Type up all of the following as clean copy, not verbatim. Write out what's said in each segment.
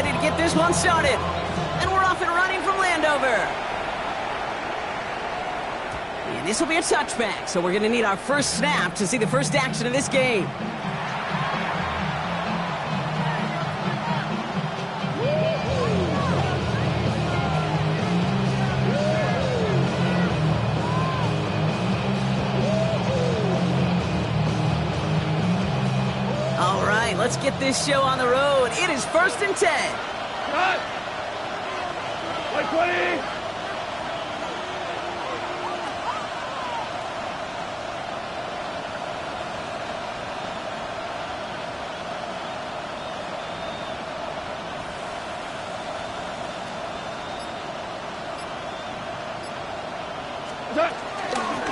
ready to get this one started. And we're off and running from Landover. And this will be a touchback, so we're going to need our first snap to see the first action of this game. All right, let's get this show on the road. It is 1st and 10. Cut! Play 20!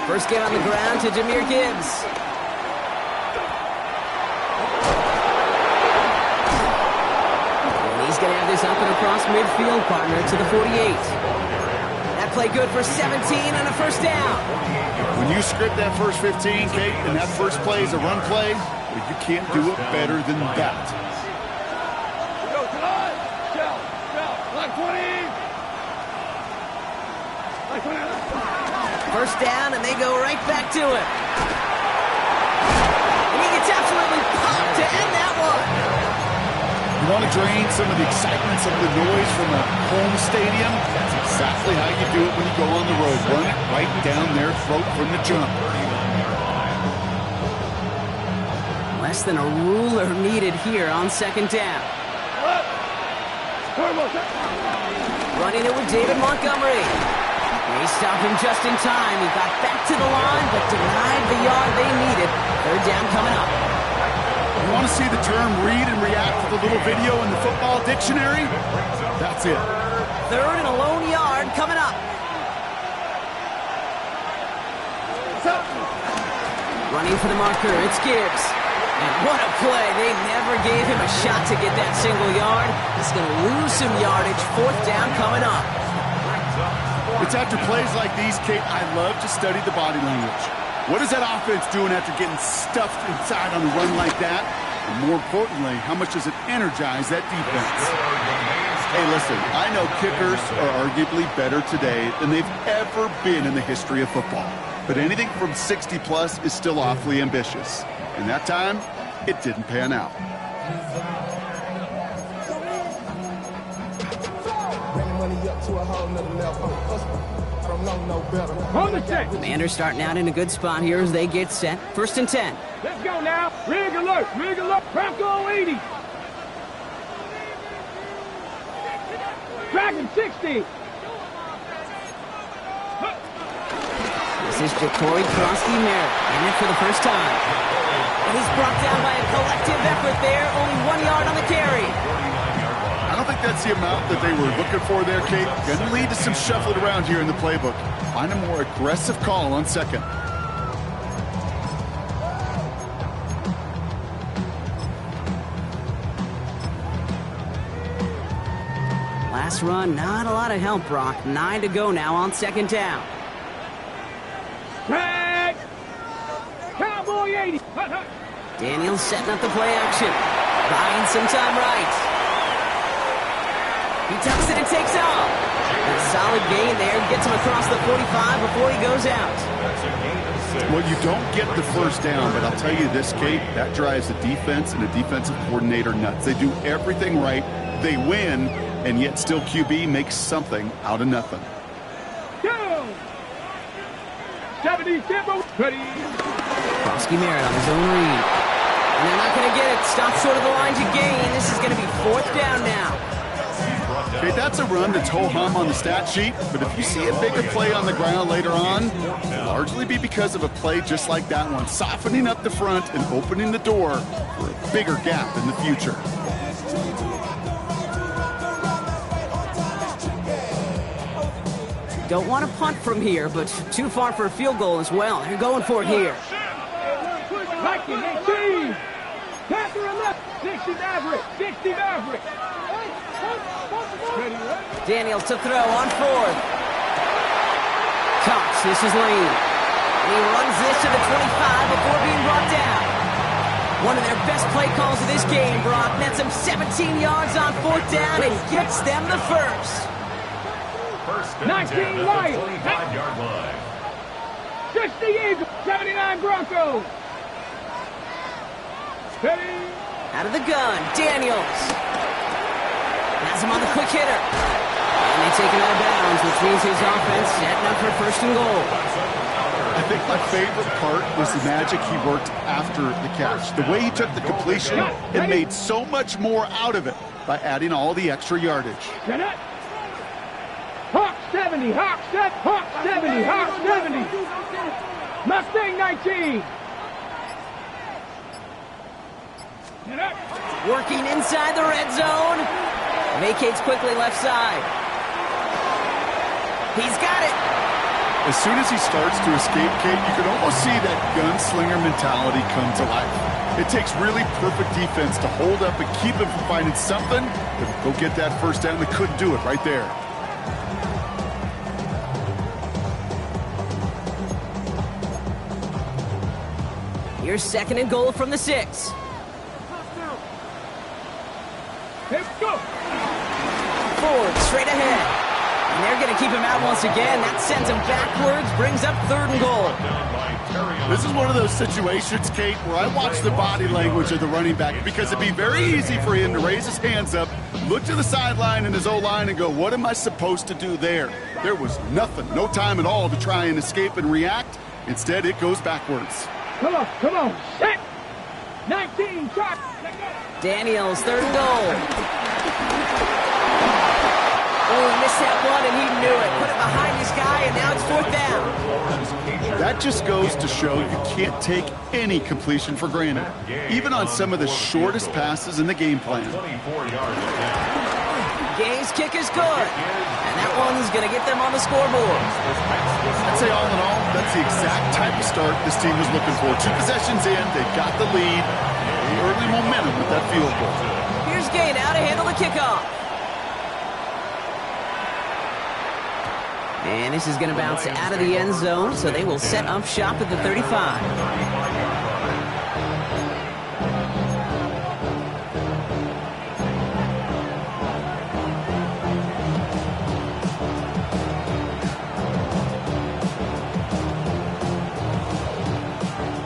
First get on the ground to Jahmyr Gibbs. And he's going to have this up and across midfield, partner, to the 48. That play good for 17 and a first down. When you script that first 15, Kate, and that first play is a run play, you can't do it better than that. Go, July! Like 20! Like 20! First down, and they go right back to it. And he gets absolutely popped to end that one. You want to drain some of the excitement, some of the noise from a home stadium? That's exactly how you do it when you go on the road. Run it right down their throat from the jump. Less than a ruler needed here on 2nd down. Running it with David Montgomery. They stopped him just in time. He got back to the line, but denied the yard they needed. 3rd down coming up. You want to see the term read and react with a little video in the football dictionary? That's it. 3rd and a lone yard coming up. Running for the marker, it's Gibbs. And what a play. They never gave him a shot to get that single yard. He's going to lose some yardage. 4th down coming up. It's after plays like these, Kate, I love to study the body language. What is that offense doing after getting stuffed inside on a run like that? And more importantly, how much does it energize that defense? Hey, listen, I know kickers are arguably better today than they've ever been in the history of football. But anything from 60-plus is still awfully ambitious. And that time, it didn't pan out. Commanders starting out in a good spot here as they get set. 1st and 10. Let's go now. Rig alert. Bronco 80. Dragon 60. This is Jacory Krosky-Merritt, in it for the first time. And he's brought down by a collective effort there. Only 1 yard on the carry. I don't think that's the amount that they were looking for there, Kate. Going to lead to some shuffling around here in the playbook. Find a more aggressive call on 2nd. Last run, not a lot of help, Brock. 9 to go now on 2nd down. Tag! Cowboy 80. Daniels setting up the play action. Buying some time right. He tucks it and takes off. A solid gain there. Gets him across the 45 before he goes out. Well, you don't get the first down, but I'll tell you this, Kate, that drives the defense and the defensive coordinator nuts. They do everything right. They win, and yet still QB makes something out of nothing. Go! 70 tempo. Ready. Krosky-Merritt on his own read. And they're not going to get it. Stop short of the line to gain. This is going to be 4th down now. Okay, that's a run that's ho-hum on the stat sheet, but if you see a bigger play on the ground later on, it'll largely be because of a play just like that one, softening up the front and opening the door for a bigger gap in the future. Don't want to punt from here, but too far for a field goal as well. They're going for it here. Viking 18. Catherine left. 60 Maverick. 60 Maverick. Daniels to throw on 4th. Cox, this is Lane. And he runs this to the 25 before being brought down. One of their best play calls of this game, Brock. Nets him 17 yards on 4th down and gets them the first. 19 Lions. 25-yard line. 60 Eagles. 79 Broncos. Steady. Out of the gun, Daniels. Has him on the quick hitter. And they take him out of bounds, which means his offense setting up for 1st and goal. I think my favorite part was the magic he worked after the catch. The way he took the completion and made so much more out of it by adding all the extra yardage. Hawk 70, Hawk 70, Hawk 70, Hawk 70. Mustang 19. Working inside the red zone. Vacates quickly left side. He's got it. As soon as he starts to escape, Kate, you can almost see that gunslinger mentality come to life. It takes really perfect defense to hold up and keep him from finding something, but go get that 1st down. They couldn't do it right there. Here's 2nd and goal from the 6. Let's go. Forward, straight ahead. And they're going to keep him out once again. That sends him backwards, brings up 3rd and goal. This is one of those situations, Kate, where I watch the body language of the running back because it'd be very easy for him to raise his hands up, look to the sideline in his O-line and go, what am I supposed to do there? There was nothing, no time at all to try and escape and react. Instead, it goes backwards. Come on, set. 19, shot. Daniels, 3rd and goal. Oh, he missed that one, and he knew it. Put it behind his guy, and now it's 4th down. That just goes to show you can't take any completion for granted, even on some of the shortest passes in the game plan. Gay's kick is good, and that one's going to get them on the scoreboard. I'd say all in all, that's the exact type of start this team was looking for. 2 possessions in, they've got the lead, the early momentum with that field goal. Here's Gay now to handle the kickoff. And this is going to bounce out of the end zone, so they will set up shop at the 35.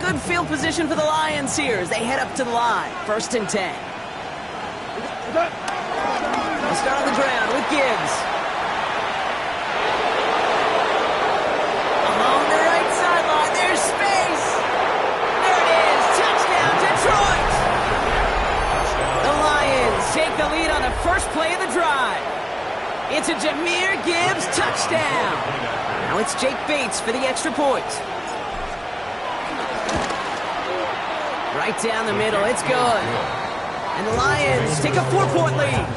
Good field position for the Lions here as they head up to the line. 1st and 10. They'll start on the ground with Gibbs. Take the lead on the first play of the drive. It's a Jahmyr Gibbs touchdown. Now it's Jake Bates for the extra point. Right down the middle, it's good. And the Lions take a 4-point lead.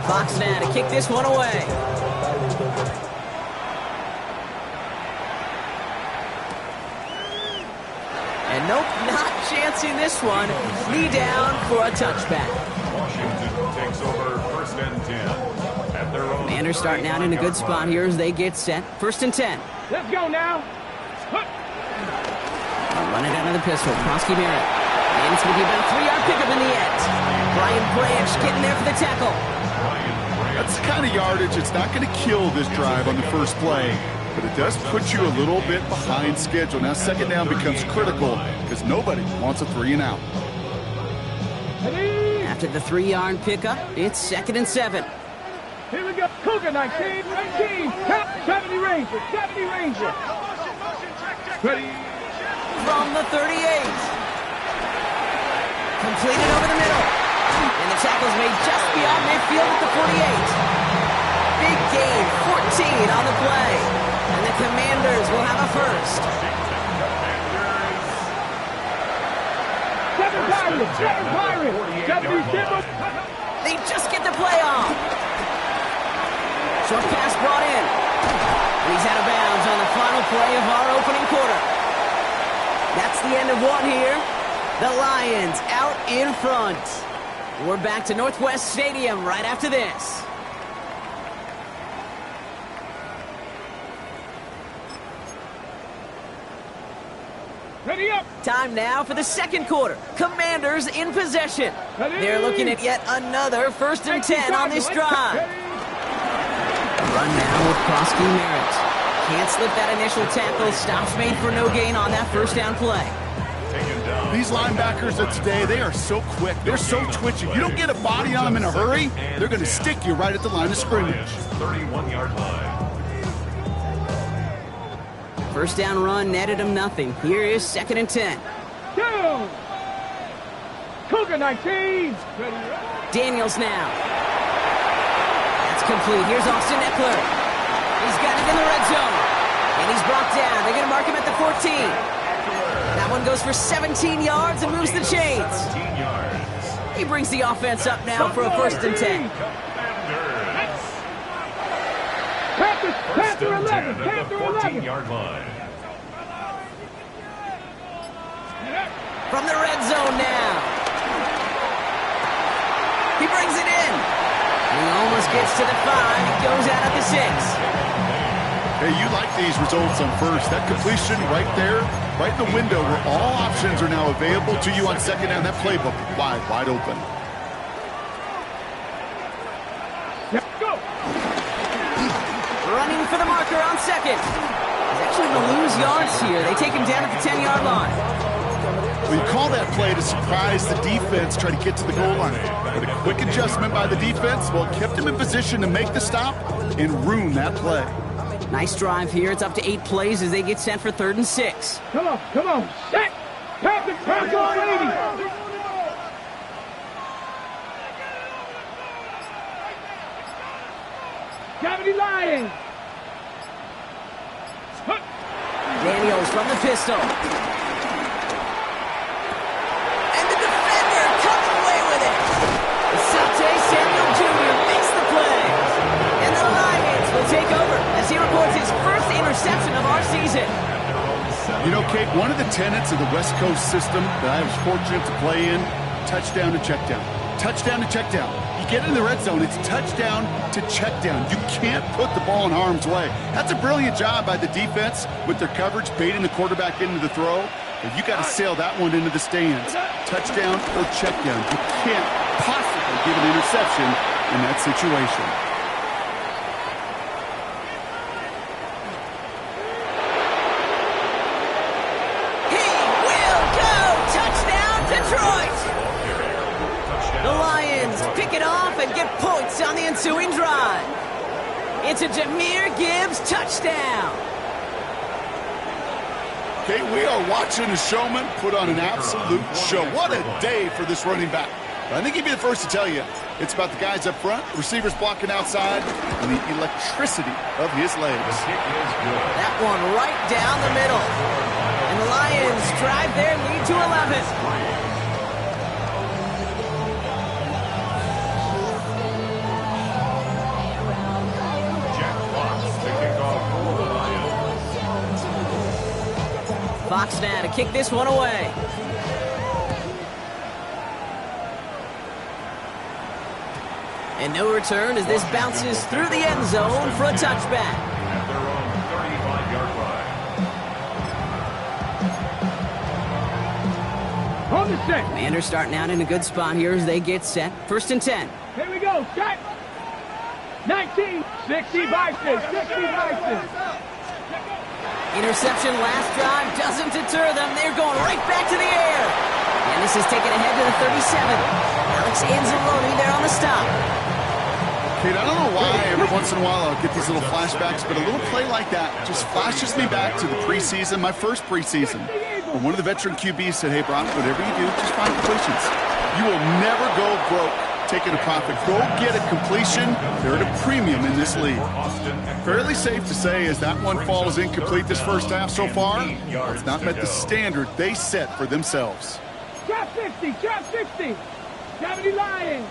Fox now to kick this one away. And nope, not chancing this one. Knee down for a touchback. Washington takes over 1st and 10. At their own Commanders starting out in a good spot here as they get set. 1st and 10. Let's go now. Run it out of the pistol. Prosky Merritt. And it's going to be about a 3-yard pickup in the end. Brian Branch getting there for the tackle. That's the kind of yardage. It's not going to kill this drive on the first play, but it does put you a little bit behind schedule. Now 2nd down becomes critical because nobody wants a 3 and out. After the 3-yard pickup, it's 2nd and 7. Here we go. Cougar 19, 19. 70 Ranger, 70 Ranger. Ready. From the 38. Completed over the middle. And the tackle's made just beyond midfield at the 48. Big gain, 14 on the play. And the Commanders will have a first. 7 Pirates, 7 Pirates. 77. They just get the play off. Short pass brought in. And he's out of bounds on the final play of our opening quarter. That's the end of one here. The Lions out in front. We're back to Northwest Stadium right after this. Ready up. Time now for the second quarter. Commanders in possession. They're looking at yet another 1st and 10 on this drive. Run now with Koski Merritt. Can't slip that initial tackle. Stops made for no gain on that first down play. These linebackers of today, they are so quick. They're so twitchy. You don't get a body on them in a hurry, they're going to stick you right at the line of scrimmage. 31-yard line. First down run netted him nothing. Here is 2nd and 10. Down. Cougar 19. Daniels now. That's complete. Here's Austin Eckler. He's got it in the red zone. And he's brought down. They're going to mark him at the 14. That one goes for 17 yards and moves the chains. 17 yards. He brings the offense up now for a 1st and 10. Panther 11. Panther 11. 14-yard line. From the red zone now. He brings it in. He almost gets to the 5. He goes out at the 6. Hey, you like these results on first. That completion right there, right in the window where all options are now available to you on second down. That playbook wide open. Go. Running for the marker on second. He's actually going to lose yards here. They take him down at the 10-yard line. Well, you call that play to surprise the defense, try to get to the goal line. But a quick adjustment by the defense, well, it kept him in position to make the stop and ruin that play. Nice drive here. It's up to 8 plays as they get set for 3rd and 6. Come on. Set. Panther 80. Gravity Lions. Daniels from the pistol. And the defender comes away with it. Asante Samuel Jr. makes the play. And the Lions will take over as he records his first interception of our season. You know, Kate, one of the tenets of the West Coast system that I was fortunate to play in, touchdown to check down. Touchdown to check down. You get in the red zone, it's touchdown to check down. You can't put the ball in harm's way. That's a brilliant job by the defense with their coverage, baiting the quarterback into the throw. But you got to sail that one into the stands. Touchdown or check down. You can't possibly give an interception in that situation. He will go! Touchdown, Detroit! The Lions pick it off and get points on the ensuing drive. It's a Jahmyr Gibbs touchdown. Okay, we are watching a showman put on an absolute show. What a day for this running back. I think he'd be the first to tell you. It's about the guys up front, the receivers blocking outside, and the electricity of his legs. That one right down the middle. And the Lions drive their lead to 11. Fox now to kick this one away. And no return as this bounces through the end zone for a touchback. At their own 35-yard line. On the set. Commanders starting out in a good spot here as they get set. 1st and 10. Here we go. Set. 19. 60 Bison. 60 Bison. Interception last drive doesn't deter them. They're going right back to the air. And this is taken ahead to the 37. Alex Anzalone there on the stop. Kate, I don't know why every once in a while I'll get these little flashbacks, but a little play like that just flashes me back to the preseason, my first preseason. When one of the veteran QBs said, hey, Brock, whatever you do, just find completions. You will never go broke taking a profit. Go get a completion. They're at a premium in this league. Fairly safe to say as that one falls incomplete this first half so far, it's not met the standard they set for themselves. Drop 60. Drop 60. Gravity Lions.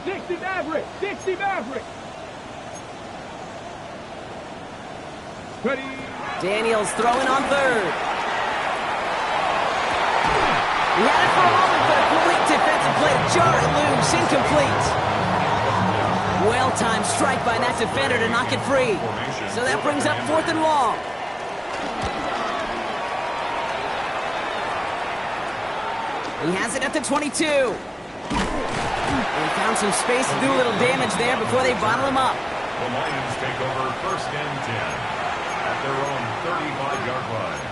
60 Maverick. 60 Maverick. Ready. Daniels throwing on 3rd. He had it for a moment, but a complete defensive play to jar it loose. Incomplete. Well-timed strike by that defender to knock it free. So that brings up 4th and long. He has it at the 22. They found some space to do a little damage there before they bottle him up. The Lions take over 1st and 10 at their own 35-yard line.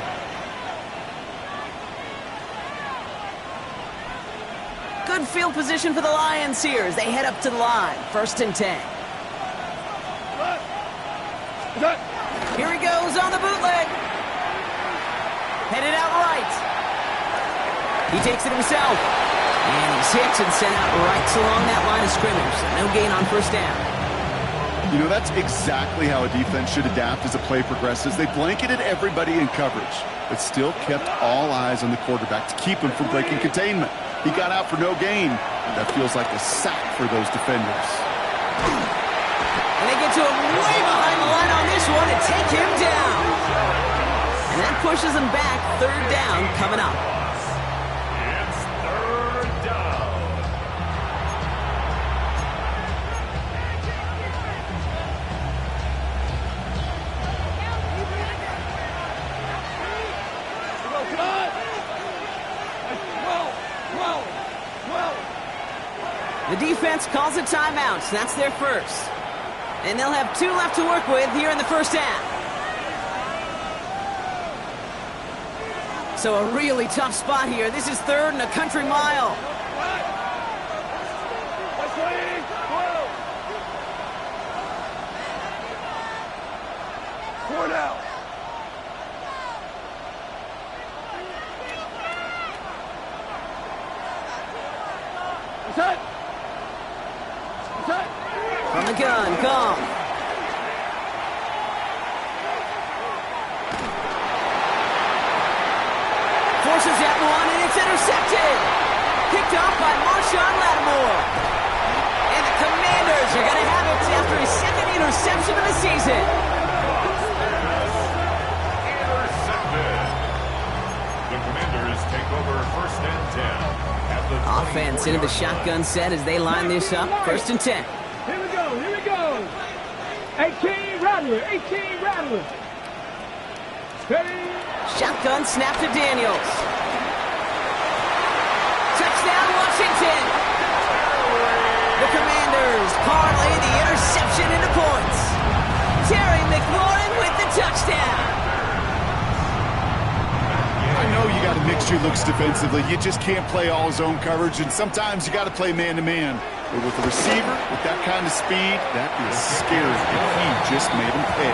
Good field position for the Lions here as they head up to the line. 1st and 10. Here he goes on the bootleg. Headed out right. He takes it himself. And he's hit and sent out right along that line of scrimmage. No gain on 1st down. You know, that's exactly how a defense should adapt as the play progresses. They blanketed everybody in coverage, but still kept all eyes on the quarterback to keep him from breaking containment. He got out for no gain. That feels like a sack for those defenders. And they get to him way behind the line on this one to take him down. And that pushes him back. 3rd down coming up. It's 3rd down. The defense calls a timeout. That's their first. And they'll have 2 left to work with here in the 1st half. So a really tough spot here. This is 3rd and a country mile. Four down. Set. From the gun, Goff. Forces that one, and it's intercepted. Picked off by Marshawn Lattimore. And the Commanders are going to have it after his 2nd interception of the season. Intercepted. The Commanders take over 1st and 10 at the Offense into the shotgun set as they line this up. 1st and 10. Here we go. 18 Rattler. Steady. Shotgun snap to Daniels. Touchdown, Washington. The Commanders parlay the interception into points. Terry McLaurin with the touchdown. I know you got to mix your looks defensively. You just can't play all zone coverage, and sometimes you got to play man-to-man. But with a receiver, with that kind of speed, that is scary. And he just made him pay.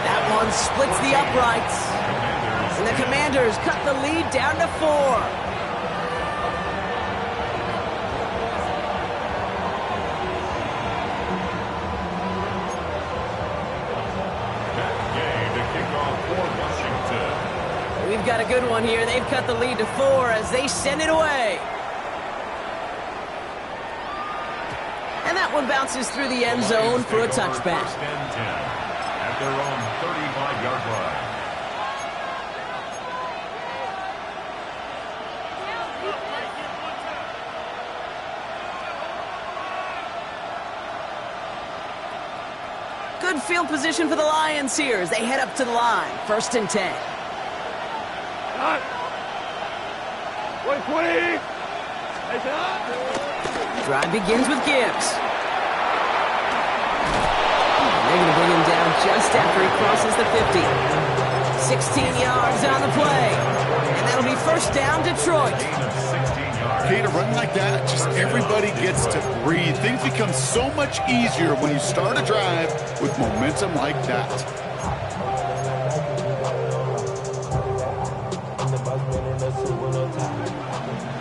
That one splits the uprights. And the Commanders cut the lead down to 4. That game to kick off for Washington. We've got a good one here. They've cut the lead to 4 as they send it away. And that one bounces through the end zone for a touchback. 1st and 10 at their own 35-yard line. Good field position for the Lions here as they head up to the line. 1st and 10. Drive begins with Gibbs. They're going to bring him down just after he crosses the 50. 16 yards on the play. And that'll be 1st down, Detroit. Okay, to run like that, just everybody gets to breathe. Things become so much easier when you start a drive with momentum like that.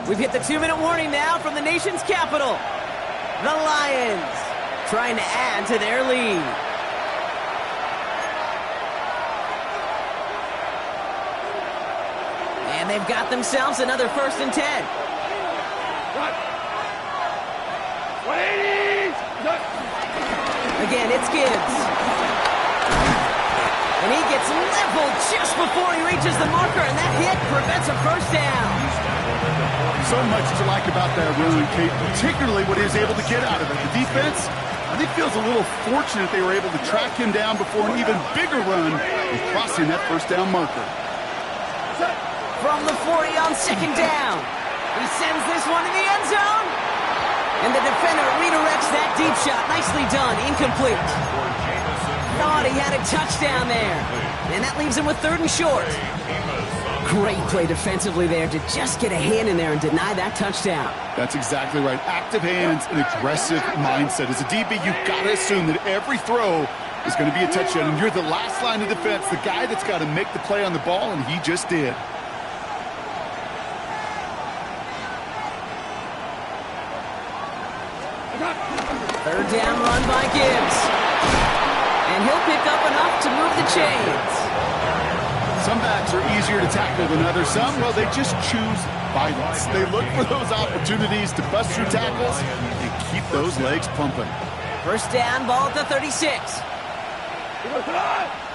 We've hit the 2-minute warning now from the nation's capital. The Lions trying to add to their lead. And they've got themselves another 1st and 10. Again, it's Gibbs. And he gets leveled just before he reaches the marker, and that hit prevents a 1st down. So much to like about that run, Kate, particularly what he was able to get out of it. The defense, I think feels a little fortunate they were able to track him down before an even bigger run and crossing that first down marker. From the 40 on second down. He sends this one in the end zone. And the defender redirects that deep shot. Nicely done. Incomplete. Thought he had a touchdown there. And that leaves him with 3rd and short. Great play defensively there to just get a hand in there and deny that touchdown. That's exactly right. Active hands and aggressive mindset. As a DB, you've got to assume that every throw is going to be a touchdown. And you're the last line of defense, the guy that's got to make the play on the ball, and he just did. Third down run by Gibbs. And he'll pick up enough to move the chains. Some backs are easier to tackle than others. Some, well, they just choose violence. They look for those opportunities to bust through tackles and keep those legs pumping. First down, ball at the 36.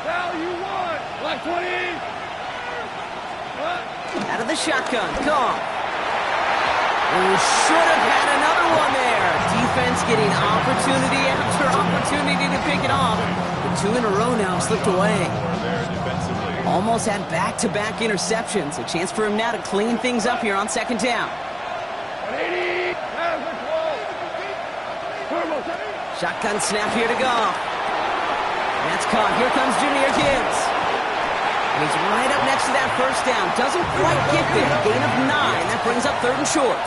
Now you won. Like 20. Out of the shotgun, Goff. Who should have had another one there. Defense getting opportunity after opportunity to pick it off. The 2 in a row now slipped away. Almost had back-to-back interceptions. A chance for him now to clean things up here on second down. Shotgun snap here to Goff. That's caught. Here comes Jahmyr Gibbs. And he's right up next to that first down. Doesn't quite get there. Gain of 9. That brings up 3rd and short.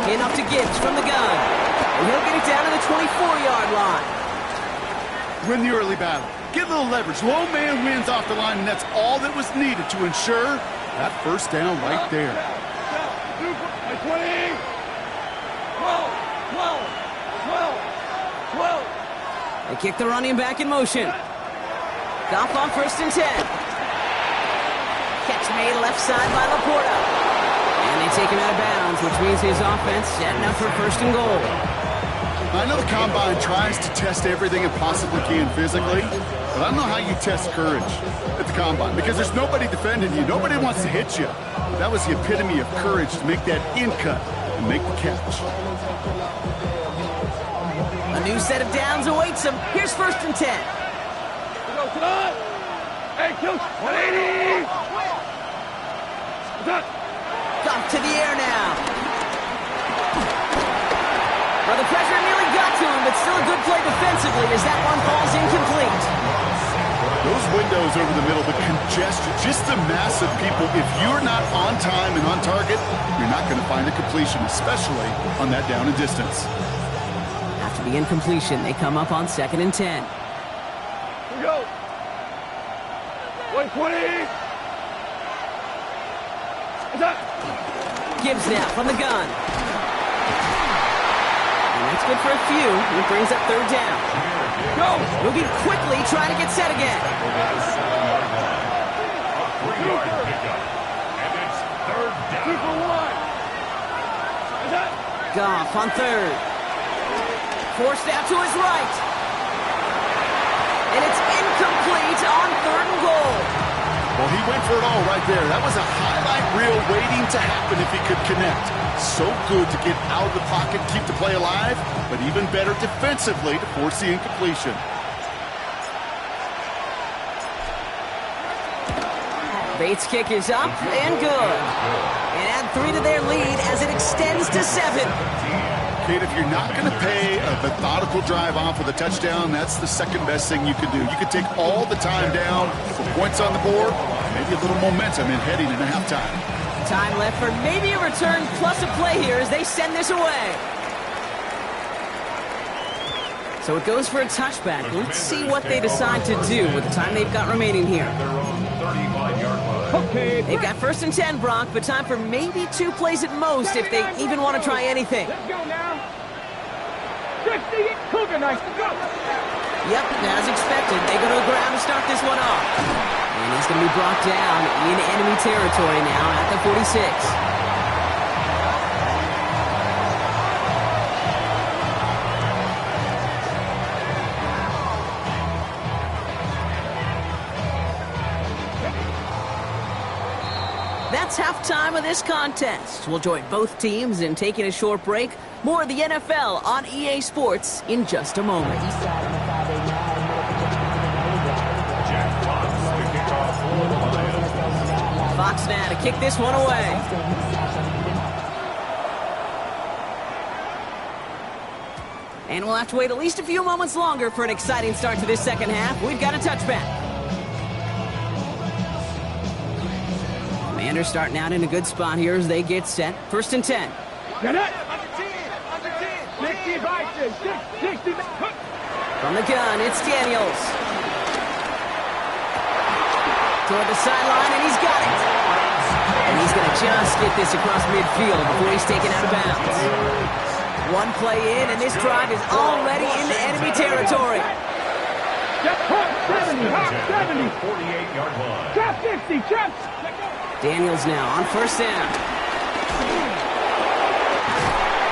In up to Gibbs from the gun. And he'll get it down to the 24-yard line. Win the early battle. Get a little leverage. Low man wins off the line, and that's all that was needed to ensure that first down right there. 20. 12. They kick the running back in motion. Goff on 1st and 10. Catch made left side by Laporta. And they take him out of bounds, which means his offense setting up for 1st and goal. I know the Combine tries to test everything it possibly can physically, but I don't know how you test courage at the Combine because there's nobody defending you. Nobody wants to hit you. That was the epitome of courage to make that in cut and make the catch. A new set of downs awaits him. Here's 1st and 10. Hey, Coach, 180. Goff to the air now. Well, the pressure nearly got to him, but still a good play defensively as that one falls incomplete. Those windows over the middle, the congestion, just the mass of people. If you're not on time and on target, you're not going to find a completion, especially on that down and distance. After the incompletion, they come up on 2nd and 10. Here we go. 120. Gibbs now from the gun. And that's good for a few. It brings up 3rd down. Go! Moving quickly, trying to get set again. Goff on 3rd. Forced out to his right. And it's incomplete on 3rd and goal. Well, he went for it all right there. That was a highlight reel waiting to happen if he could connect. So good to get out of the pocket, keep the play alive, but even better defensively to force the incompletion. Bates' kick is up and good. And add 3 to their lead as it extends to 7. Kate, if you're not going to pay a methodical drive off with a touchdown, that's the second best thing you could do. You could take all the time down for points on the board, maybe a little momentum in heading into halftime. Time left for maybe a return plus a play here as they send this away. So it goes for a touchback. Let's see what they decide to do with the time they've got remaining here. Okay. They've got 1st and 10, Brock, but time for maybe 2 plays at most if they even want to try anything. Let's go now. 60, Cougar Knights, go! Yep, as expected, they go to the ground to start this one off. And he's going to be brought down in enemy territory now at the 46. That's halftime of this contest. We'll join both teams in taking a short break. More of the NFL on EA Sports in just a moment. Jack Fox to kick off for the Lions. Fox now to kick this one away. And we'll have to wait at least a few moments longer for an exciting start to this second half. We've got a touchback. Commanders starting out in a good spot here as they get set. 1st and 10. Get it. 60. From the gun, it's Daniels. Toward the sideline, and he's got it. And he's going to just get this across midfield before he's taken out of bounds. One play in, and this drive is already into enemy territory. 70, 48-yard line. Trap 50, trap. Daniels now on 1st down.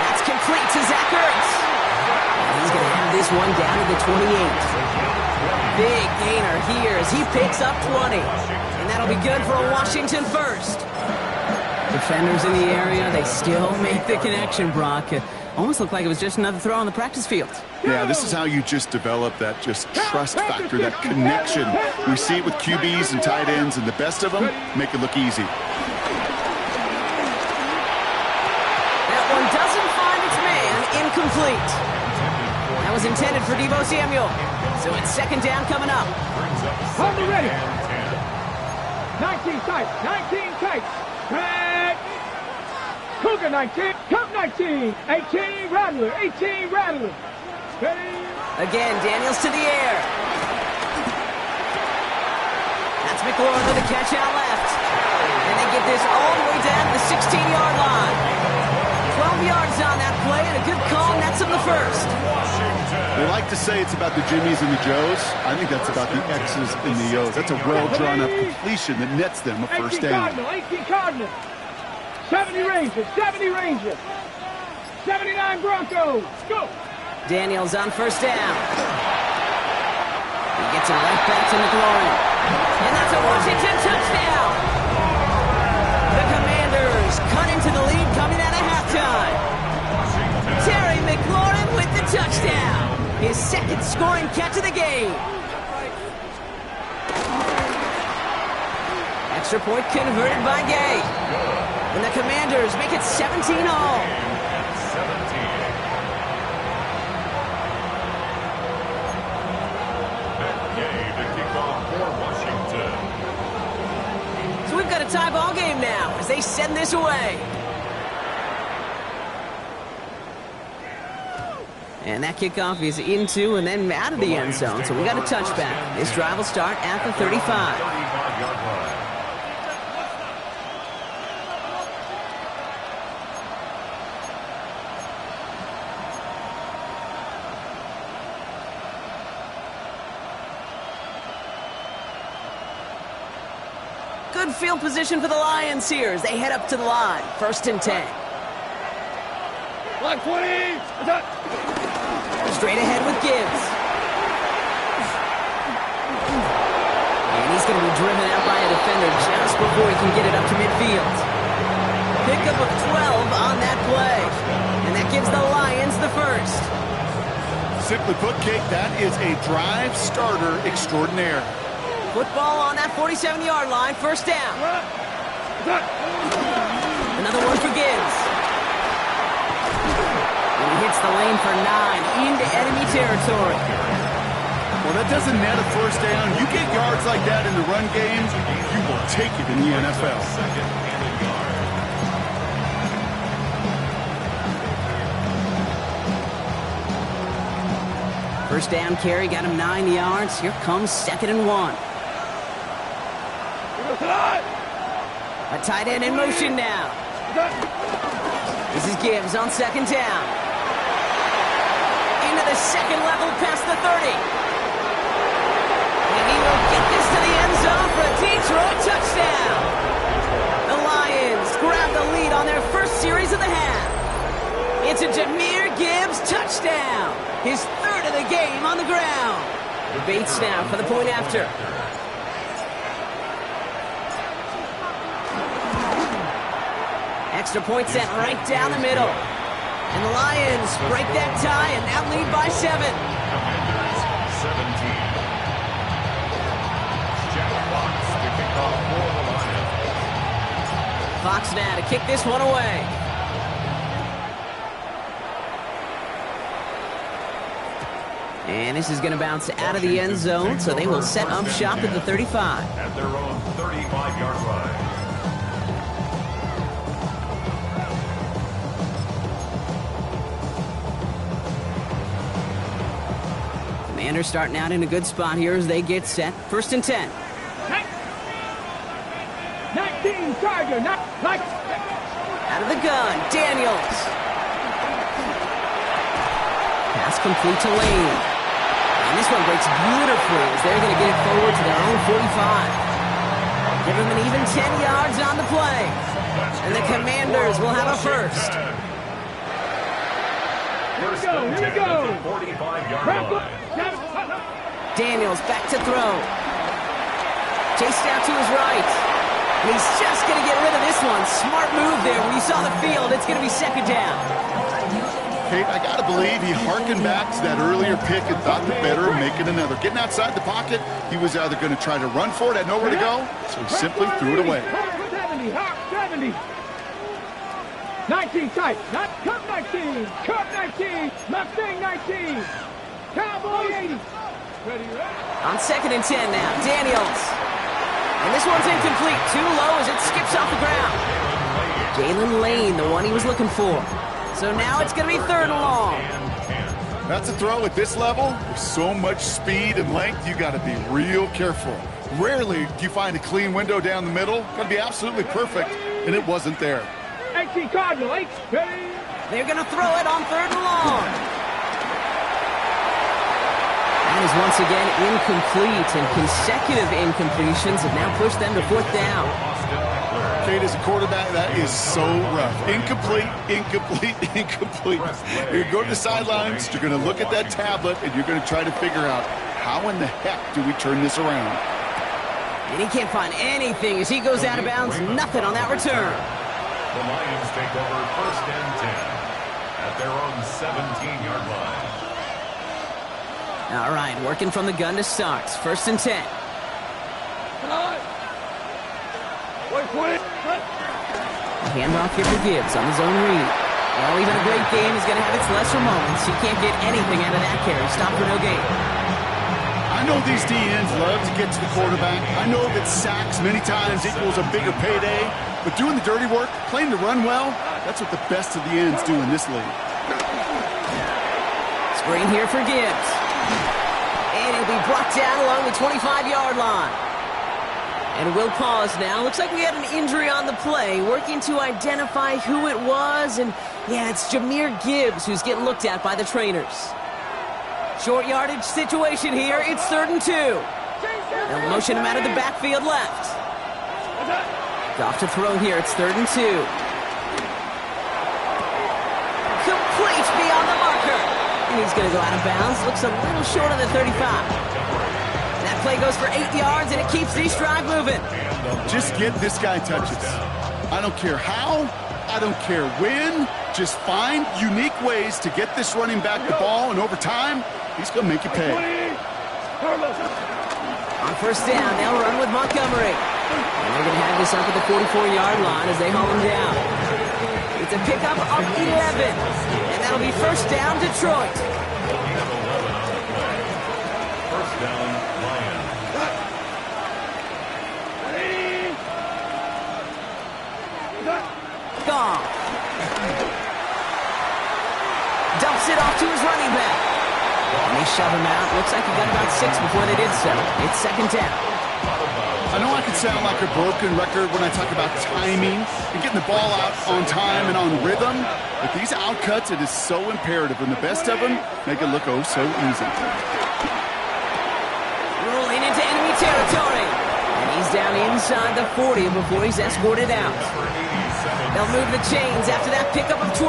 That's complete to Zach Ertz. And he's going to have this one down to the 28. Big gainer here as he picks up 20. And that'll be good for a Washington first. Defenders in the area, they still make the connection, Brock. Almost looked like it was just another throw on the practice field. Yeah, this is how you just develop that just trust factor, that connection. We see it with QBs and tight ends, and the best of them make it look easy. That one doesn't find its man, incomplete. That was intended for Deebo Samuel. So it's 2nd down coming up. Hold it ready. 19 tight, 19 tight. Back. Cougar 19, Cup 19, 18 Rattler, 18 Rattler. Ready? Again, Daniels to the air. That's McLaurin with a catch out left. And they get this all the way down to the 16-yard line. 12 yards on that play, and a good call, and that's on the first. They like to say it's about the Jimmies and the Joes. I think that's about the X's and the O's. That's a well-drawn-up completion that nets them a first down. 18 Cardinal. 70 Rangers, 70 Rangers, 79 Broncos, go! Daniels on 1st down. He gets it right back to McLaurin. And that's a Washington touchdown! The Commanders cut into the lead coming out of halftime. Terry McLaurin with the touchdown. His 2nd scoring catch of the game. Extra point converted by Gay. And the Commanders make it 17 all. 17. Matt Gay to kick off for Washington. So we've got a tie ball game now as they send this away. And that kickoff is into and then out of the end zone. So we got a touchback. This drive will start at the 35. 35-yard line. Good field position for the Lions here as they head up to the line. 1st and 10. Block 20! Straight ahead with Gibbs. And he's going to be driven out by a defender just before he can get it up to midfield. Pickup of 12 on that play. And that gives the Lions the first. Simply put, Kate, that is a drive starter extraordinaire. Football on that 47-yard line, 1st down. Another one for Gibbs. And he hits the lane for 9 into enemy territory. Well, that doesn't net a first down. You get yards like that in the run game, you will take it in the NFL. First down carry, got him 9 yards. Here comes 2nd and 1. A tight end in motion now. This is Gibbs on 2nd down. Into the 2nd level past the 30. And he will get this to the end zone for a Detroit touchdown. The Lions grab the lead on their first series of the half. It's a Jahmyr Gibbs touchdown. His 3rd of the game on the ground. Bates now for the point after. extra point sent right down the middle. And the Lions break that tie and now lead by 7. Commanders 17. Jack Fox to kick off for the Lions. Fox now to kick this one away. And this is going to bounce out of the end zone, so they will set up shop at the 35. At their own 35-yard line. Commanders starting out in a good spot here as they get set. 1st and 10. 19 Charger, not like. Out of the gun, Daniels. Pass complete to Lane. And this one breaks beautifully as they're going to get it forward to their own 45. Give them an even 10 yards on the play. And the Commanders will have a first. Here we go, here we go. 45-yard line. Daniels back to throw. Chased out to his right. And he's just going to get rid of this one. Smart move there. When you saw the field, it's going to be 2nd down. Kate, I got to believe he harkened back to that earlier pick and thought the better of making another. Getting outside the pocket, he was either going to try to run for it, had nowhere to go, so he simply threw it away. 70. 19 tight. Not Cup 19. Cup 19. Mustang 19. Cowboy 80. Ready. On 2nd and 10 now, Daniels. And this one's incomplete. Too low as it skips off the ground. Jalen Lane, the one he was looking for. So now it's going to be 3rd and long. That's a throw at this level. With so much speed and length, you got to be real careful. Rarely do you find a clean window down the middle. Got to be absolutely perfect, and it wasn't there. 18 Cardinal, 8. Ready. They're going to throw it on 3rd and long. That is once again incomplete, and consecutive incompletions have now pushed them to 4th down. Kate, as a quarterback, that is so rough. Incomplete. You're going to go to the sidelines, you're going to look at that tablet, and you're going to try to figure out how in the heck do we turn this around. And he can't find anything as he goes out of bounds. Nothing on that return. The Lions take over 1st and 10 at their own 17-yard line. All right, working from the gun to start. 1st and 10. Handoff here for Gibbs on his own read. Well, even a great game is going to have its lesser moments. You can't get anything out of that carry. Stop for no gain. I know these DNs love to get to the quarterback. I know that sacks many times equals a bigger payday. But doing the dirty work, playing to run well, that's what the best of the ends do in this league. Screen here for Gibbs. And he'll be brought down along the 25-yard line. And we'll pause now. Looks like we had an injury on the play. Working to identify who it was. And, yeah, it's Jahmyr Gibbs who's getting looked at by the trainers. Short yardage situation here. It's 3rd and 2. They'll motion him out of the backfield left. Off to throw here. It's 3rd and 2. Complete beyond the marker. And he's going to go out of bounds. Looks a little short of the 35. That play goes for 8 yards, and it keeps this drive moving. Just get this guy touches. I don't care how. I don't care when. Just find unique ways to get this running back the ball, and over time, he's going to make you pay. On 1st down, they'll run with Montgomery. And they're going to have this up at the 44-yard line as they haul him down. It's a pickup of 11. And that'll be 1st down, Detroit. 1st down, Lions. Gone. Dumps it off to his running back. And they shove him out. Looks like he got about 6 before they did so. It's 2nd down. I know I can sound like a broken record when I talk about timing and getting the ball out on time and on rhythm, but these outcuts, it is so imperative, and the best of them make it look oh so easy. Rolling into enemy territory. And he's down inside the 40 before he's escorted out. They'll move the chains after that pickup of 12.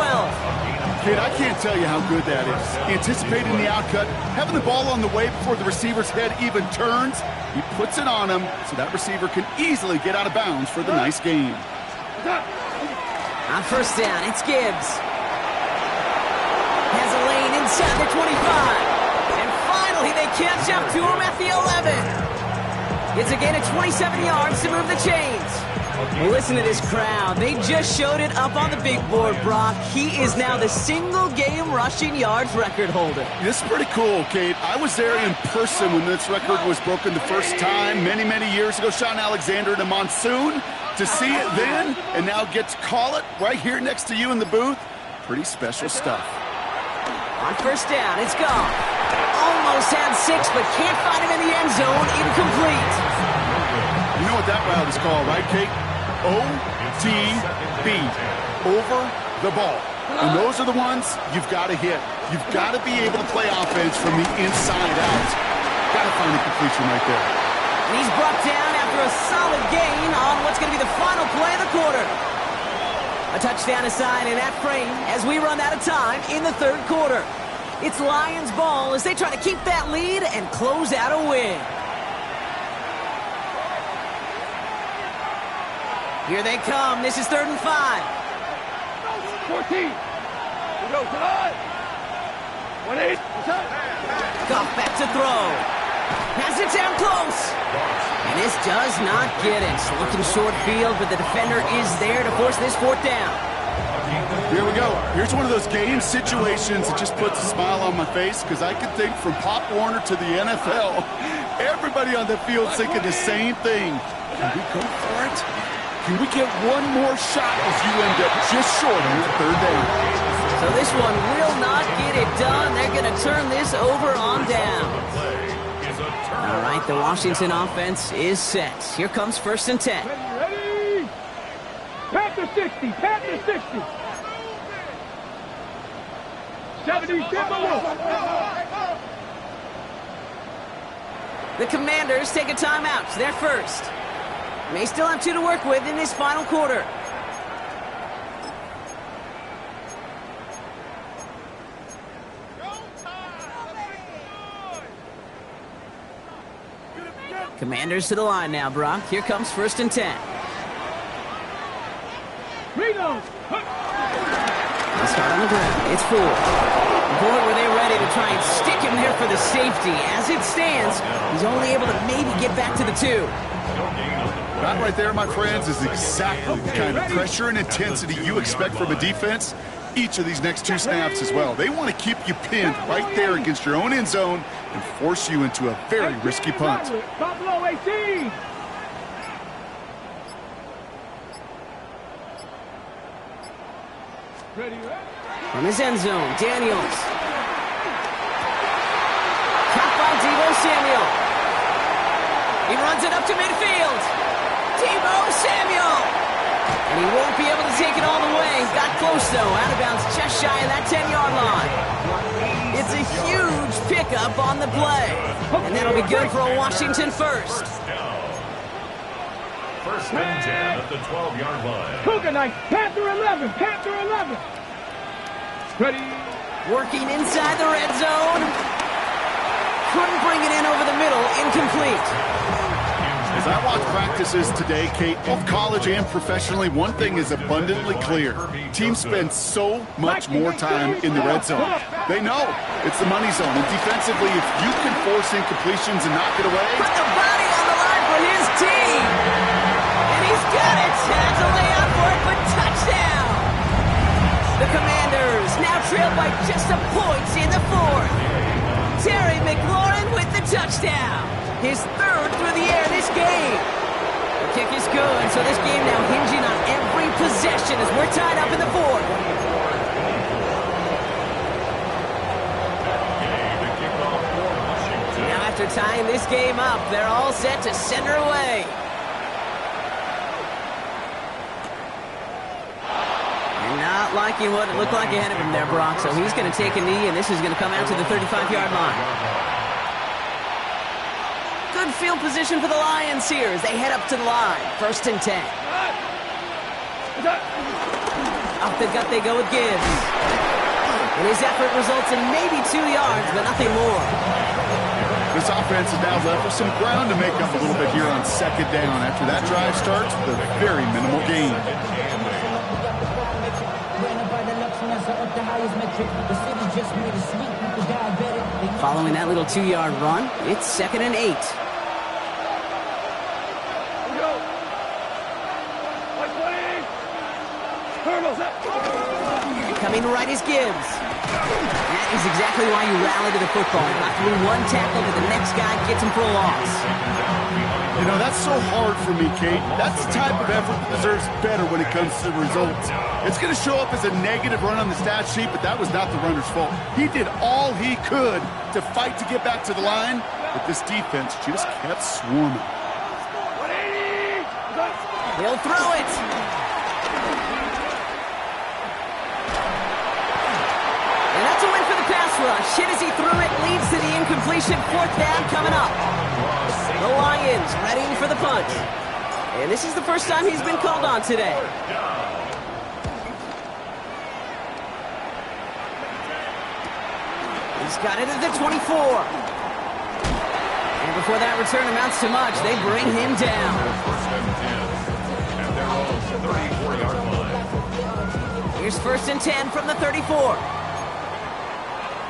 Kid, I can't tell you how good that is. Anticipating the outcut, having the ball on the way before the receiver's head even turns, he puts it on him so that receiver can easily get out of bounds for the nice gain. On first down, it's Gibbs. Has a lane inside the 25. And finally, they catch up to him at the 11. It's a gain of 27 yards to move the chains. Well, listen to this crowd. They just showed it up on the big board, Brock. He is now the single-game rushing yards record holder. This is pretty cool, Kate. I was there in person when this record was broken the first time many, many years ago. Sean Alexander in a monsoon. To see it then and now get to call it right here next to you in the booth, pretty special stuff. On first down, it's gone. Almost had 6, but can't find him in the end zone. Incomplete. You know what that route is called, right, Kate? OTB, over the ball. And those are the ones you've got to hit. You've got to be able to play offense from the inside out. Got to find a completion right there. And he's brought down after a solid gain on what's going to be the final play of the quarter. A touchdown aside in that frame as we run out of time in the third quarter. It's Lions ball as they try to keep that lead and close out a win. Here they come. This is 3rd and 5. 14. We go to the 1-8. Goff back to throw. Has it down close. And this does not get it. Looking short field, but the defender is there to force this 4th down. Here we go. Here's one of those game situations that just puts a smile on my face because I can think from Pop Warner to the NFL, everybody on the field thinking the same thing. Can we go for it? Can we get one more shot as you end up just short on that 3rd down? So this one will not get it done. They're going to turn this over on down. All right, the Washington offense is set. Here comes 1st and 10. Ready? Panther 60. Panther 60. 70. The Commanders take a timeout. They're first. May still have 2 to work with in this final quarter. Commanders to the line now, Brock. Here comes 1st and 10. Reload. Let's start on the ground. It's 4. Boy, were they ready to try and stick him there for the safety. As it stands, he's only able to maybe get back to the 2. That right there, my friends, is exactly the kind of pressure and intensity you expect from a defense. Each of these next 2 snaps as well. They want to keep you pinned right there against your own end zone and force you into a very risky punt. Buffalo 18. Ready? From his end zone, Daniels. Caught by Deebo Samuel. He runs it up to midfield. Deebo Samuel. And he won't be able to take it all the way. Got close, though. Out of bounds just shy of that 10-yard line. It's a huge pickup on the play. And that'll be good for a Washington first. 1st and 10 at the 12-yard line. Cougar 9. Panther 11. Panther 11. Ready? Working inside the red zone. Couldn't bring it in over the middle. Incomplete. As I watch practices today, Kate, both college and professionally, one thing is abundantly clear. Teams spend so much more time in the red zone. They know it's the money zone. And defensively, if you can force incompletions and knock it away. Put the body on the line for his team. And he's got it. Has a layout for it, but touchdown. The Commanders now trail by just a point in the 4th. Terry McLaurin with the touchdown. His 3rd through the air this game. The kick is good, so this game now hinging on every possession as we're tied up in the 4th. Now after tying this game up, they're all set to send her away. And not liking what it looked like ahead of him there, Brock, so he's going to take a knee, and this is going to come out to the 35-yard line. Good field position for the Lions here as they head up to the line. 1st and 10. Off the gut they go with Gibbs. And his effort results in maybe 2 yards, but nothing more. This offense is now left with some ground to make up a little bit here on 2nd down after that drive starts with a very minimal gain. Following that little 2-yard run, it's 2nd and 8. Coming right is Gibbs. That is exactly why you rally to the football. Not through one tackle to the next guy gets him for a loss. You know, that's so hard for me, Kate. That's the type of effort that deserves better when it comes to the results. It's going to show up as a negative run on the stat sheet, but that was not the runner's fault. He did all he could to fight to get back to the line, but this defense just kept swarming. He'll throw it. And that's a win for the pass rush. Hit as he threw it, leads to the incompletion. 4th down coming up. The Lions ready for the punt. And this is the first time he's been called on today. He's got it at the 24. And before that return amounts to much, they bring him down. And they're on the 34-yard line. Here's 1st and 10 from the 34.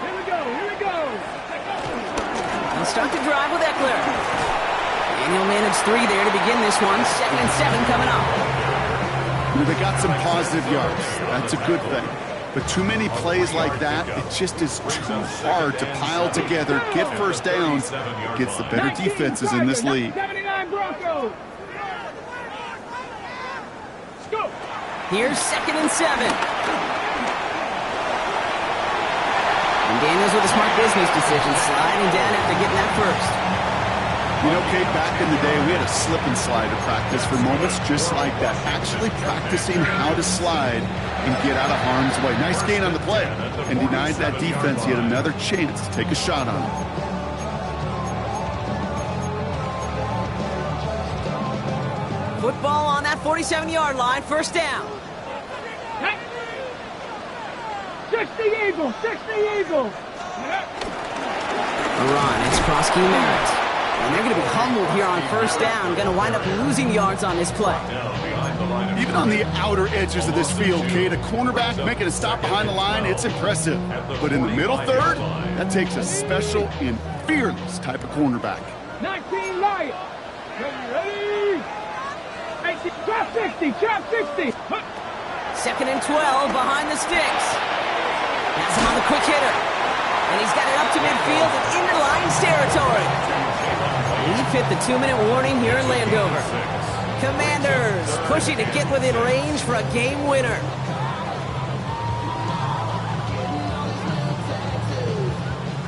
Here we go. He'll start the drive with Eckler. And he'll manage 3 there to begin this one. 2nd and 7 coming up. They got some positive yards. That's a good thing. But too many plays like that, it just is too hard to pile together, get first downs, gets the better defenses in this league. 79 Broncos. Go. Here's 2nd and 7. And Daniels with a smart business decision, sliding down after getting that first. You know, Kate, back in the day, we had a slip and slide to practice for moments just like that. Actually practicing how to slide and get out of harm's way. Nice gain on the play. And denied that defense yet another chance to take a shot on him. Football on that 47-yard line, 1st down. 60 Eagles. A run, it's Krosky Merritt. And they're going to be humbled here on 1st down. Going to wind up losing yards on this play. Even on the outer edges of this field, Kate, a cornerback making a stop behind the line, it's impressive. But in the middle third, that takes a special and fearless type of cornerback. 19 Lions. Ready. 18, trap 60. 2nd and 12 behind the sticks. Has him on the quick hitter. And he's got it up to midfield and into Lions territory. We've hit the 2-minute warning here in Landover. Commanders pushing to get within range for a game winner.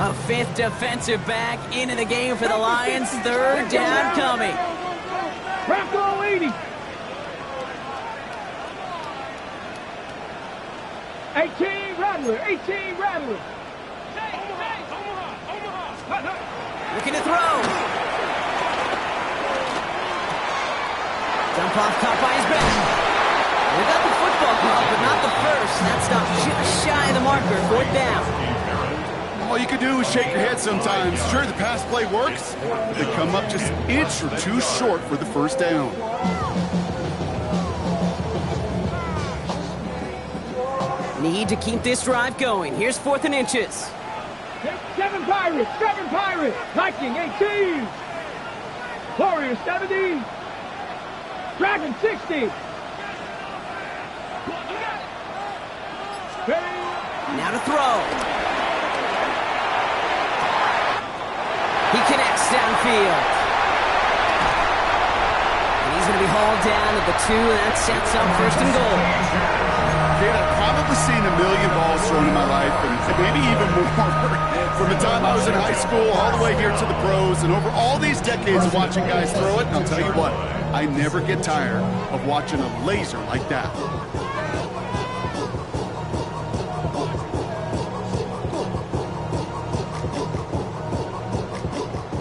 A 5th defensive back into the game for the Lions. 3rd down coming. Bronco 80. 18 Rattler. Looking to throw. Dump off caught by his back. We got the football call, but not the first. That stopped just shy of the marker. 4th down. All you can do is shake your head sometimes. Sure, the pass play works, but they come up just an inch or two short for the 1st down. Need to keep this drive going. Here's 4th and inches. 7 Pirates. Viking 18. Warriors 70. Dragon 60. Now to throw. He connects downfield. And he's going to be hauled down at the 2, and that sets up 1st and goal. Kate, I've probably seen a million balls thrown in my life, and maybe even more. From the time I was in high school all the way here to the pros, and over all these decades of watching guys throw it, and I'll tell you what, I never get tired of watching a laser like that.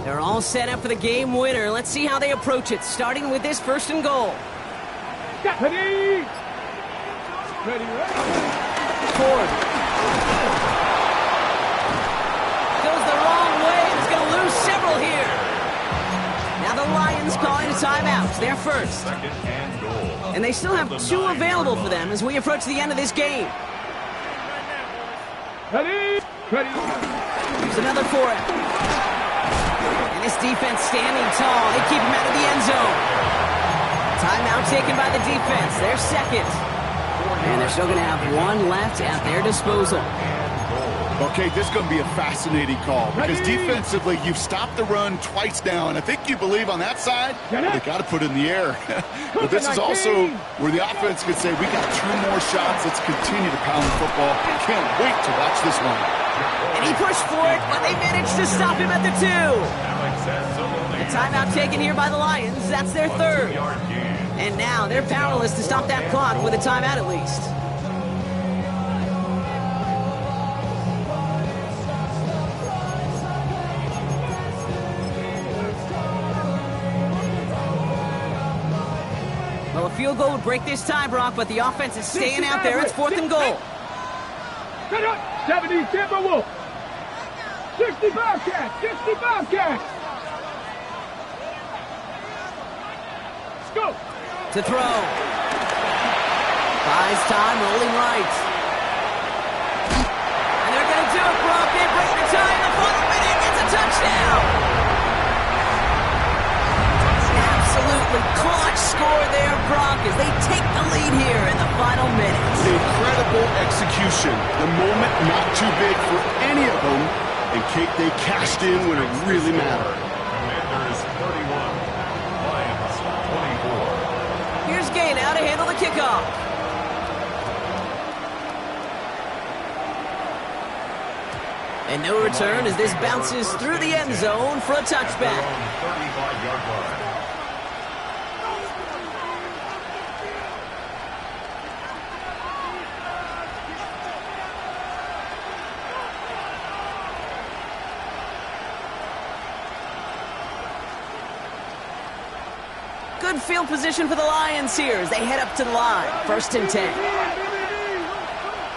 They're all set up for the game winner. Let's see how they approach it, starting with this 1st and goal. Ready. Ford. Goes the wrong way. He's going to lose several here. Now the Lions calling a timeout. They're first. 2nd and goal. And they still have 2 available for them as we approach the end of this game. Ready? Ready. Here's another for him. And this defense standing tall. They keep him out of the end zone. Timeout taken by the defense. Their second. And they're still going to have one left at their disposal. Okay, this is going to be a fascinating call because defensively, you've stopped the run twice now, and I think you believe on that side, they got to put it in the air. But this is also where the offense could say, we got 2 more shots. Let's continue to pound the football. Can't wait to watch this one. And he pushed for it, but they managed to stop him at the 2. A timeout taken here by the Lions. That's their third. And now they're powerless to stop that clock with a timeout at least. Well, a field goal would break this tie, Brock, but the offense is staying out there. It's 4th and goal. 70 Timberwolves. 65 cats. 65 cats. Let's go. To throw. Buys time, rolling right. And they're going to do it, Brock. They break the tie in the final minute. It's a touchdown. Absolutely clutch score there, Brock, as they take the lead here in the final minutes. Incredible execution. The moment not too big for any of them. And Kate, they cashed in when it really mattered. Commanders 31, Lions 24. Here's Gay now to handle the kickoff. And no return as this bounces through the end zone for a touchback. 35-yard line. Good field position for the Lions here as they head up to the line. 1st and 10.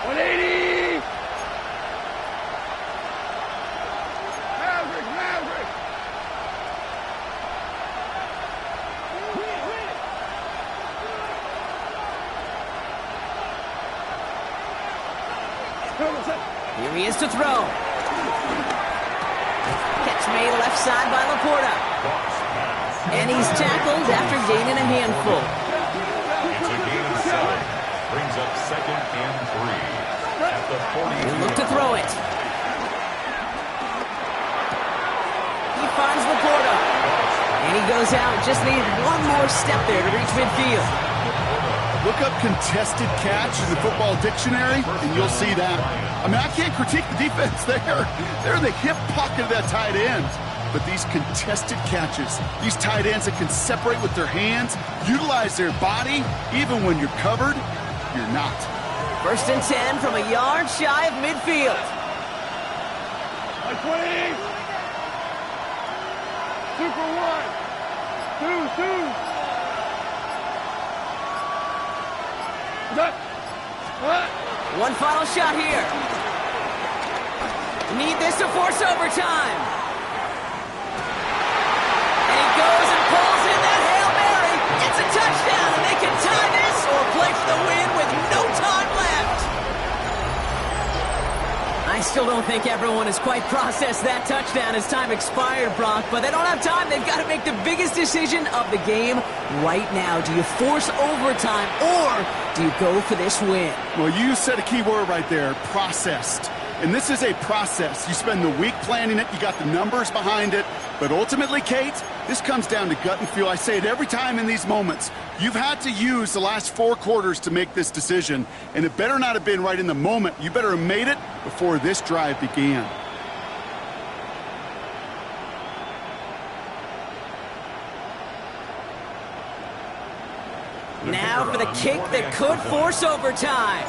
180. Maverick. Here he is to throw. Catch made left side by Laporta. And he's tackled after gaining a handful. It's a gain of 7. Brings up 2nd and 3. At the 42. He'll look to throw it. He finds Laporta. And he goes out. Just needed one more step there to reach midfield. Look up contested catch in the football dictionary, and you'll see that. I mean, I can't critique the defense there. They're in the hip pocket of that tight end. But these contested catches, these tight ends that can separate with their hands, utilize their body, even when you're covered, you're not. 1st and 10 from a yard shy of midfield. 20. Super 1. 2. One final shot here. Need this to force overtime. And he goes and pulls in that Hail Mary. It's a touchdown, and they can tie this or play for the win with no time left. I still don't think everyone has quite processed that touchdown as time expired, Brock, but they don't have time. They've got to make the biggest decision of the game right now. Do you force overtime, or do you go for this win? Well, you said a key word right there, processed. And this is a process. You spend the week planning it, you got the numbers behind it, but ultimately, Kate, this comes down to gut and feel. I say it every time in these moments. You've had to use the last 4 quarters to make this decision, and it better not have been right in the moment. You better have made it before this drive began. Now for the kick that could force overtime.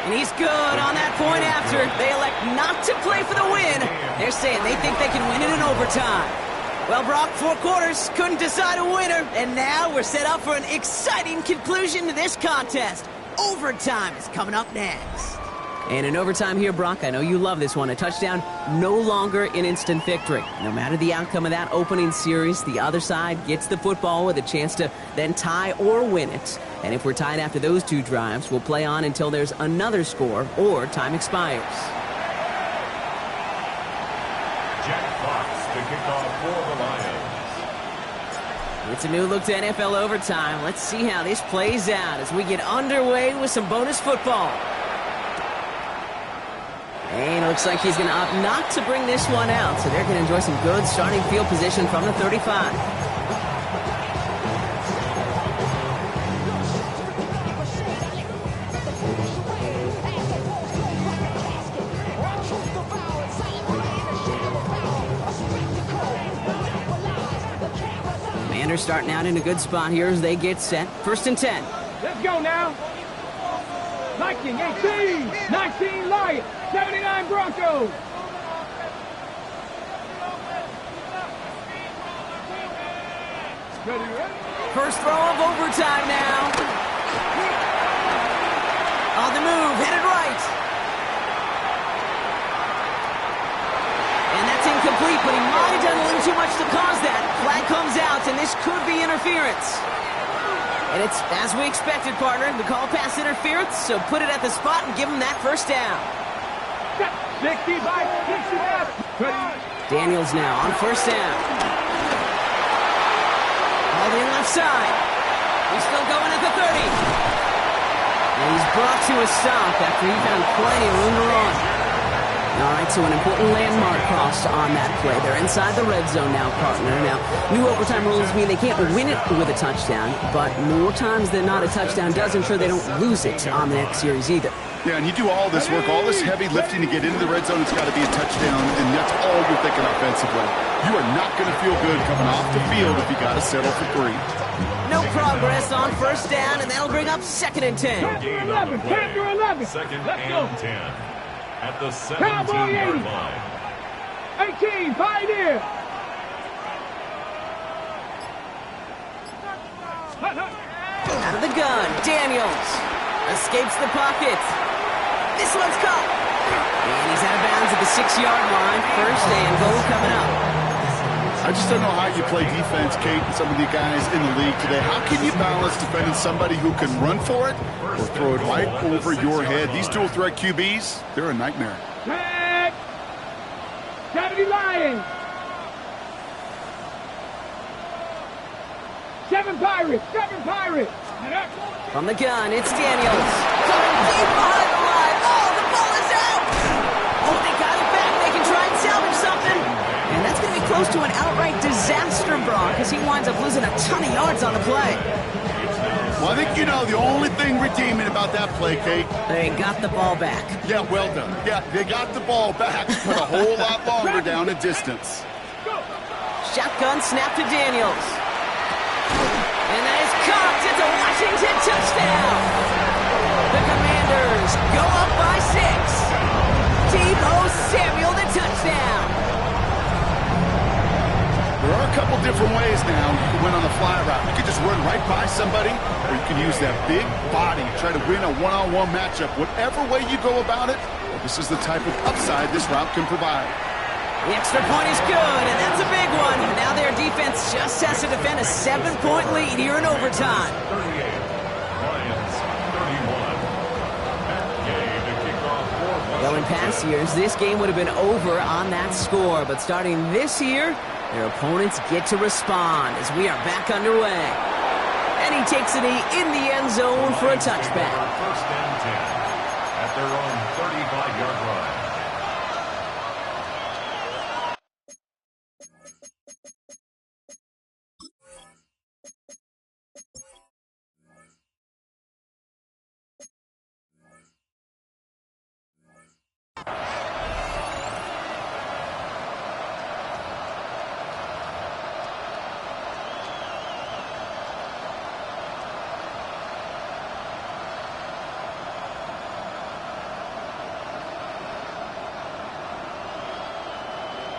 And he's good on that point after. They elect not to play for the win. They're saying they think they can win it in overtime. Well, Brock, 4 quarters couldn't decide a winner. And now we're set up for an exciting conclusion to this contest. Overtime is coming up next. And in overtime here, Brock, I know you love this one. A touchdown, no longer an instant victory. No matter the outcome of that opening series, the other side gets the football with a chance to then tie or win it. And if we're tied after those two drives, we'll play on until there's another score or time expires. Jack Fox to kick off for the Lions. It's a new look to NFL overtime. Let's see how this plays out as we get underway with some bonus football. And it looks like he's going to opt not to bring this one out, so they're going to enjoy some good starting field position from the 35. Commanders starting out in a good spot here as they get set. 1st and 10. Let's go now. 19, 18, 19 Lions, 79 Broncos. Ready? First throw of overtime now. On the move, headed right. And that's incomplete, but he might have done a little too much to cause that. Flag comes out, and this could be interference. And it's as we expected, partner. The call pass interference, so put it at the spot and give him that first down. 65, 65. Daniels now on 1st down. All the left side. He's still going at the 30. And he's brought to a stop after he found plenty of room to run. All right, so an important landmark cross on that play. They're inside the red zone now, partner. Now, new overtime rules mean they can't win it with a touchdown, but more times than not, a touchdown does ensure they don't lose it on the next series either. Yeah, and you do all this work, all this heavy lifting to get into the red zone, it's got to be a touchdown, and that's all you're thinking offensively. You are not going to feel good coming off the field if you got to settle for 3. No progress on 1st down, and that'll bring up 2nd and 10. 11, 10 to 11. 2nd Let's go. and 10. At the Cowboy 17-yard 80. line. 18, Pioneer. Out of the gun, Daniels escapes the pocket. This one's caught. And he's out of bounds at the 6-yard line. 1st and goal coming up. I just don't know how you play defense, Kate, and some of the guys in the league today. How can you balance defending somebody who can run for it or throw it right over your head? These dual threat QBs, they're a nightmare. Tag. 70 Lions. 7 Pirates, 7 Pirates. From the gun, it's Daniels. Coming deep behind the line. Oh, the ball is out. Oh, they got it back. They can try and salvage something. And that's going to be close to an outright disaster, Brock, as he winds up losing a ton of yards on the play. Well, I think you know the only thing redeeming about that play, Kate. They got the ball back. Yeah, well done. Yeah, they got the ball back, but a whole lot longer down in distance. Shotgun snap to Daniels. And that is caught. It's a Washington touchdown. The Commanders go up by 6. Tebow Samuel, the touchdown. There are a couple different ways now you can win on the fly route. You can just run right by somebody, or you can use that big body, try to win a one-on-one matchup. Whatever way you go about it, this is the type of upside this route can provide. The extra point is good, and that's a big one. And now their defense just has to defend a 7-point lead here in overtime. 38, Lions 31. Matt Gay to kick off for Well, in past years, this game would have been over on that score. But starting this year, their opponents get to respond as we are back underway. And he takes it in the end zone for a touchback. 1st and 10 at their own 35-yard line.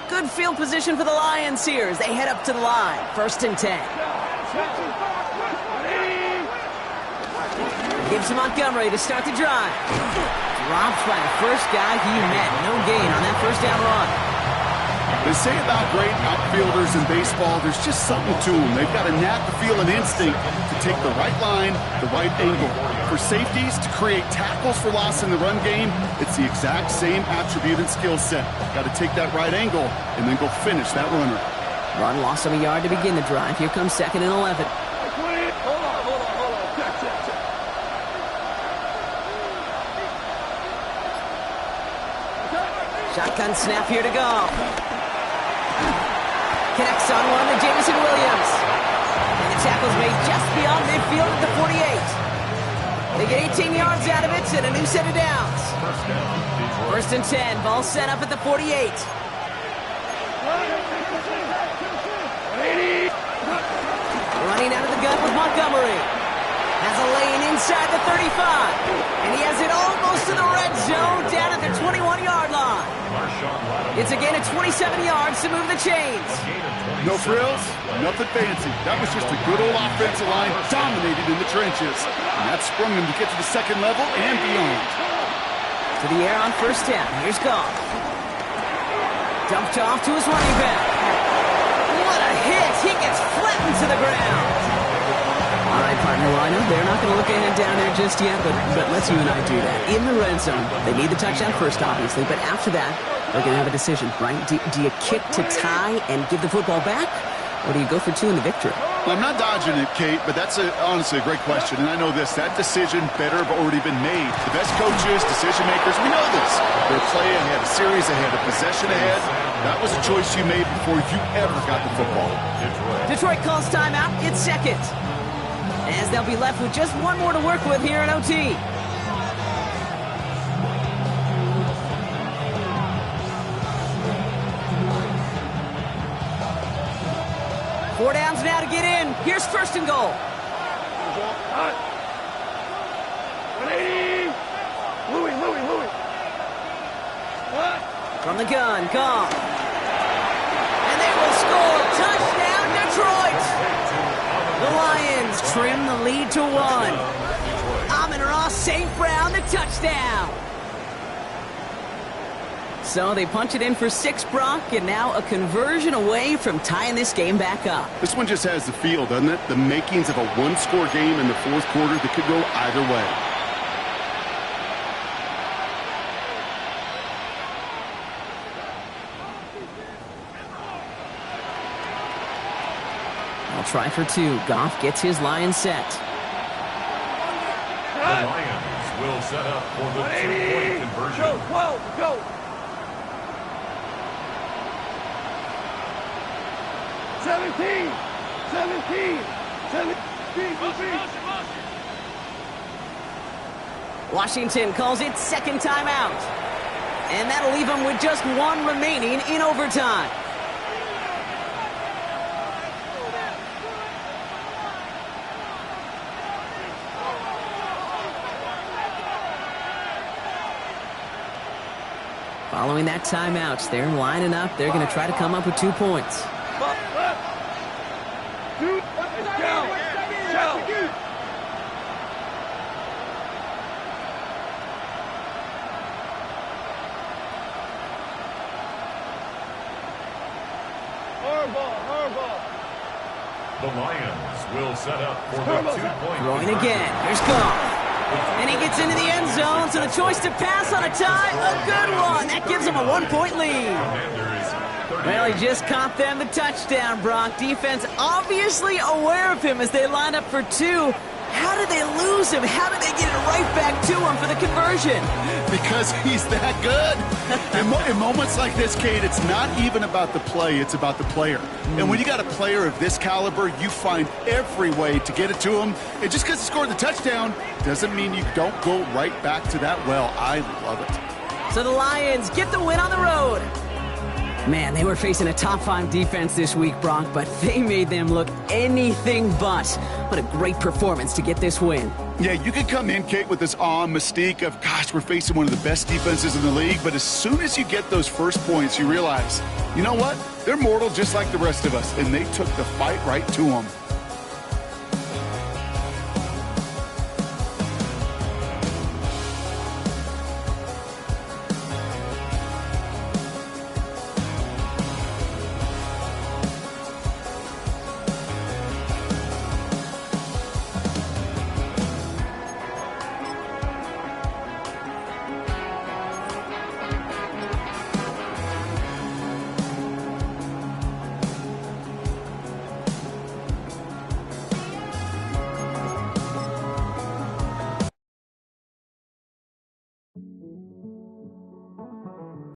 Good field position for the Lions here as they head up to the line. 1st and 10. Gives to Montgomery to start the drive. Dropped by the first guy he met. No gain on that first down run. They say about great outfielders in baseball, there's just something to them. They've got a knack, a feel, and instinct to take the right line, the right angle. For safeties, to create tackles for loss in the run game, it's the exact same attribute and skill set. Got to take that right angle and then go finish that runner. Run loss of a yard to begin the drive. Here comes 2nd and 11. Shotgun snap here to go. Connects on one to Jameson Williams. And the tackle's made just beyond midfield at the 48. They get 18 yards out of it and a new set of downs. 1st and 10. Ball set up at the 48. Running out of the gun with Montgomery. Has a lane inside the 35. And he has it almost to the red zone down at the 21-yard line. It's a gain of 27 yards to move the chains. No frills, nothing fancy. That was just a good old offensive line dominated in the trenches. And that sprung them to get to the 2nd level and beyond. To the air on 1st down. Here's Goff. Dumped off to his running back. What a hit! He gets flattened to the ground. All right, partner, well, I know they're not going to look ahead down there just yet, but let's you and I do that. In the red zone, they need the touchdown first, obviously, but after that, they're going to have a decision, right? Do you kick to tie and give the football back, or do you go for 2 in the victory? Well, I'm not dodging it, Kate, but that's honestly a great question, and I know this. That decision better have already been made. The best coaches, decision makers, we know this. They're playing ahead, a series ahead, a possession ahead. That was a choice you made before you ever got the football. Detroit calls timeout. It's 2nd. As they'll be left with just 1 more to work with here in OT. Four downs now to get in. Here's 1st and goal. 180. Louis. From the gun, Goff. And they will score. Touchdown, Detroit. The Lions trim the lead to 1. Amon-Ra St. Brown, the touchdown. So they punch it in for 6, Brock, and now a conversion away from tying this game back up. This one just has the feel, doesn't it? The makings of a 1-score game in the 4th quarter that could go either way. I'll try for 2. Goff gets his line set. The Lions will set up for the 2-point conversion. Go. 17. Washington calls it 2nd timeout. And that'll leave them with just 1 remaining in overtime. Following that timeout, they're lining up. They're going to try to come up with 2 points. The Lions will set up for the 2-point Throwing conversion. again. Here's Goff. And he gets into the end zone, so the choice to pass on a tie, a good one. That gives him a 1-point lead. Well, he just caught them the touchdown, Brock. Defense obviously aware of him as they line up for 2. How did they lose him? How did they get it right back to him for the conversion? Because he's that good. In moments like this, Kate, it's not even about the play, it's about the player. And when you got a player of this caliber, you find every way to get it to him. And just because he scored the touchdown doesn't mean you don't go right back to that well. I love it. So the Lions get the win on the road. Man, they were facing a top 5 defense this week, Brock, but they made them look anything but. What a great performance to get this win. Yeah, you could come in, Kate, with this awe and mystique of, gosh, we're facing one of the best defenses in the league, but as soon as you get those first points, you realize, you know what? They're mortal just like the rest of us, and they took the fight right to them.